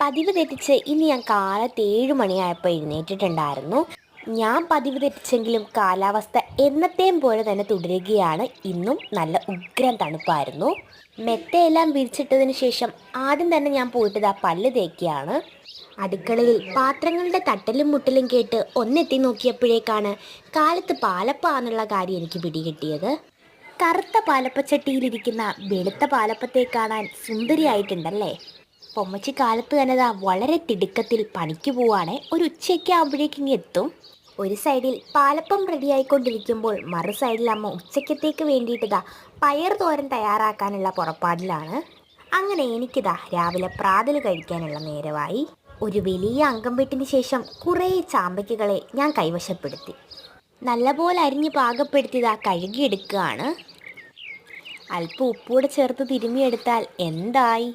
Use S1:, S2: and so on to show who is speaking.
S1: പതിവ് തെറ്റിച്ച് ഇന്ന് ഞാൻ കാലത്ത് 7 മണിയായപ്പോൾ എഴുന്നേറ്റിട്ടുണ്ടായിരുന്നു. ഞാൻ പതിവ് തെറ്റിച്ചെങ്കിലും കാലാവസ്ഥ എന്നത്തെയും പോലെ തന്നെ തുടരുകയാണ്. ഇന്നും നല്ല ഉഗ്രൻ തണുപ്പായിരുന്നു. മെത്തയെല്ലാം വിരിച്ചിട്ടതിന് ശേഷം ആദ്യം തന്നെ ഞാൻ പോയിട്ട് പല്ല് തേക്കുകയാണ്. അടുക്കളയിൽ പാത്രങ്ങളുടെ തട്ടലും മുട്ടലും കേട്ട് ഒന്നെത്തി നോക്കിയപ്പോഴേക്കാണ് കാലത്ത് പാലപ്പാന്നുള്ള കാര്യം എനിക്ക് പിടികിട്ടിയത്. കറുത്ത പാലപ്പച്ചട്ടിയിലിരിക്കുന്ന വെളുത്ത പാലപ്പത്തെ കാണാൻ സുന്ദരിയായിട്ടുണ്ടല്ലേ. പൊമ്മച്ചി കാലത്ത് തന്നെ വളരെ തിടുക്കത്തിൽ പണിക്ക് പോവാണേ. ഒരു ഉച്ചയ്ക്ക് ആകുമ്പോഴേക്കും എത്തും. ഒരു സൈഡിൽ പാലപ്പം റെഡിയായിക്കൊണ്ടിരിക്കുമ്പോൾ മറു സൈഡിൽ അമ്മ ഉച്ചക്കത്തേക്ക് വേണ്ടിയിട്ട് പയർ തോരൻ തയ്യാറാക്കാനുള്ള പുറപ്പാടിലാണ്. അങ്ങനെ എനിക്കിതാ രാവിലെ പ്രാതൽ കഴിക്കാനുള്ള നേരമായി. ഒരു വലിയ അങ്കംവെട്ടിന് ശേഷം കുറേ ചാമ്പയ്ക്കകളെ ഞാൻ കൈവശപ്പെടുത്തി നല്ലപോലെ അരിഞ്ഞ് പാകപ്പെടുത്തിയതാ കഴുകിയെടുക്കുകയാണ്. അല്പം ഉപ്പൂടെ ചേർത്ത് തിരുമ്മിയെടുത്താൽ എന്തായി.